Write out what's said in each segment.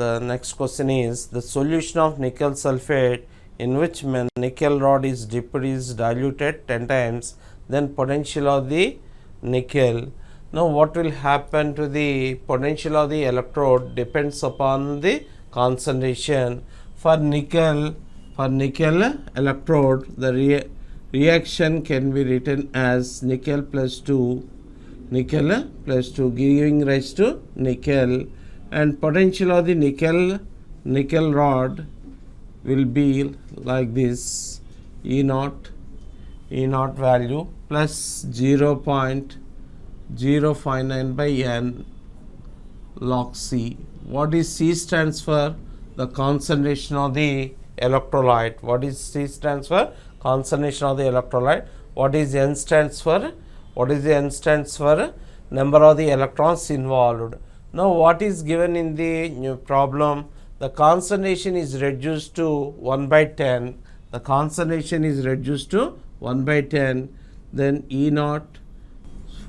the next question is the solution of nickel sulfate in which nickel rod is dipped is diluted 10 times, then potential of the nickel. Now what will happen to the potential of the electrode depends upon the concentration. For nickel electrode, the reaction can be written as nickel plus 2 giving rise to nickel, and potential of the nickel rod will be like this: E naught value plus 0.059 by N log C. What is C stands for? The concentration of the electrolyte. What is C stands for? Concentration of the electrolyte. What is N stands for? What is the N stands for? Number of the electrons involved. Now what is given in the new problem? The concentration is reduced to 1 by 10. The concentration is reduced to 1 by 10. Then E naught,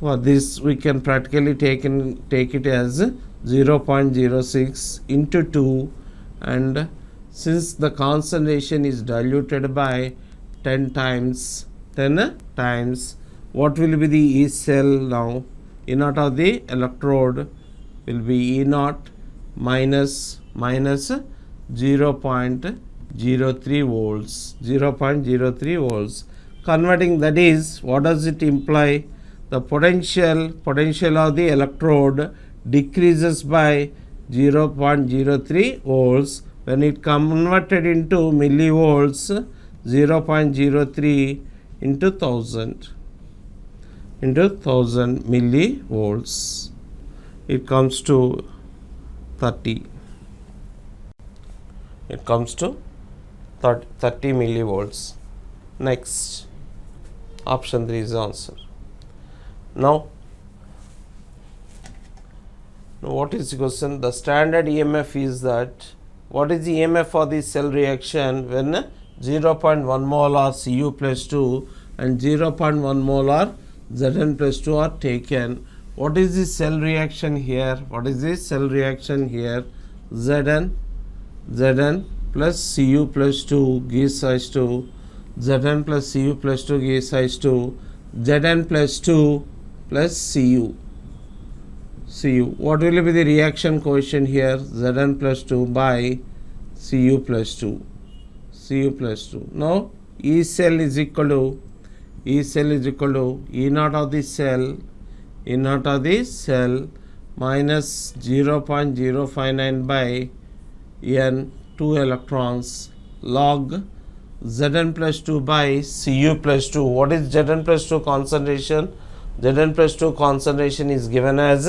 for this we can practically take it as 0.06 into 2, and since the concentration is diluted by 10 times, what will be the E cell now? E naught of the electrode will be E naught minus 0.03 volts. Converting, that is, what does it imply? The potential of the electrode decreases by 0.03 volts. When it converted into millivolts, 0.03 into 1000 millivolts, it comes to 30. It comes to 30 millivolts. Next, option 3 is the answer. Now what is the question? The standard EMF is that, what is the EMF for the cell reaction when 0.1 molar Cu plus 2 and 0.1 molar Zn plus 2 are taken? What is the cell reaction here? Zn plus Cu plus 2 gives rise to Zn plus Cu plus 2 gives rise to Zn plus 2 plus Cu. What will be the reaction coefficient here? Zn plus 2 by Cu plus 2. Now E cell is equal to E naught of the cell minus 0.059 by N, 2 electrons, log Zn plus 2 by Cu plus 2. What is Zn plus 2 concentration? Zn plus 2 concentration is given as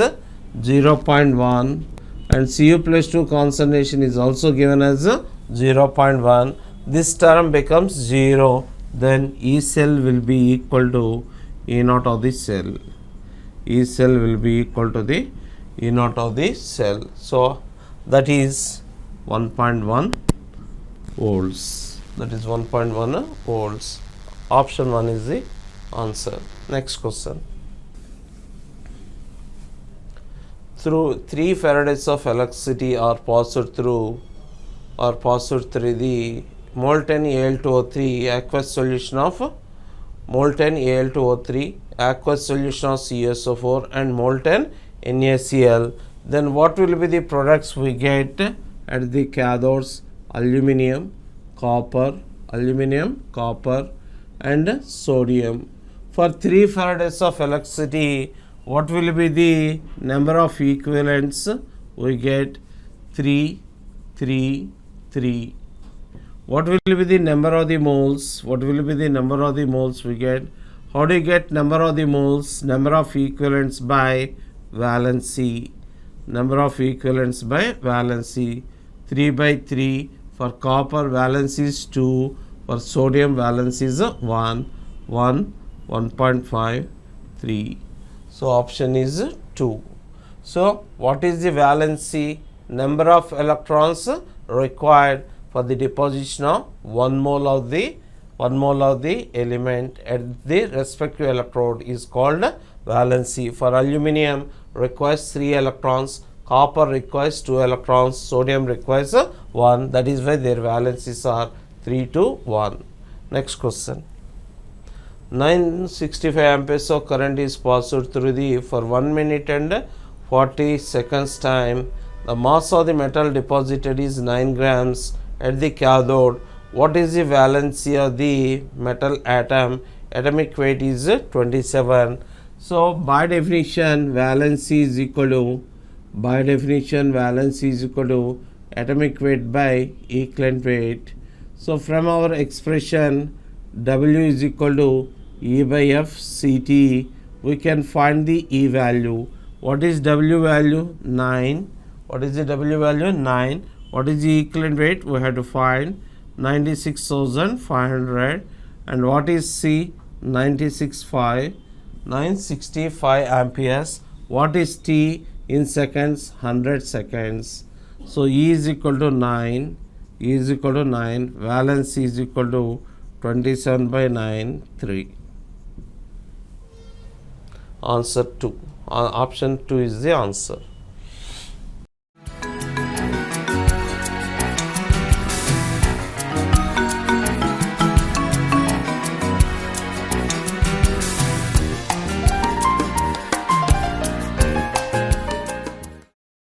0.1, and Cu plus 2 concentration is also given as 0.1. This term becomes 0. Then E cell will be equal to E naught of the cell. E cell will be equal to the E naught of the cell. So that is 1.1 volts. Option 1 is the answer. Next question. Through 3 Faradays of electricity are passed through the molten Al2O3 aqueous solution of aqueous solution of CSO4 and molten NaCl, then what will be the products we get at the cathodes? Aluminium, copper, and sodium. For 3 Faradays of electricity, what will be the number of equivalents? We get 3, 3, 3. What will be the number of the moles? We get. How do you get number of the moles? Number of equivalents by valency. 3 by 3. For copper, valency is 2. For sodium, valency is 1. 1.5, 3. So option is 2. So what is the valency? Number of electrons required for the deposition of 1 mole of the element at the respective electrode is called valency. For aluminum requires 3 electrons, Copper requires 2 electrons, sodium requires 1. That is why their valencies are 3 to 1. Next question. 965 amperes of current is passed through the for 1 minute and 40 seconds time. The mass of the metal deposited is 9 grams at the cathode. What is the valency of the metal atom? Atomic weight is 27. So by definition valency is equal to atomic weight by equivalent weight. So from our expression W is equal to E by F CT, we can find the E value. What is W value? 9. What is the W value? 9. What is the equivalent weight? We have to find 96,500. And what is C? 965 amperes. What is T in seconds? 100 seconds. So E is equal to 9. Valence is equal to 27 by 9, 3. Answer 2. Option 2 is the answer.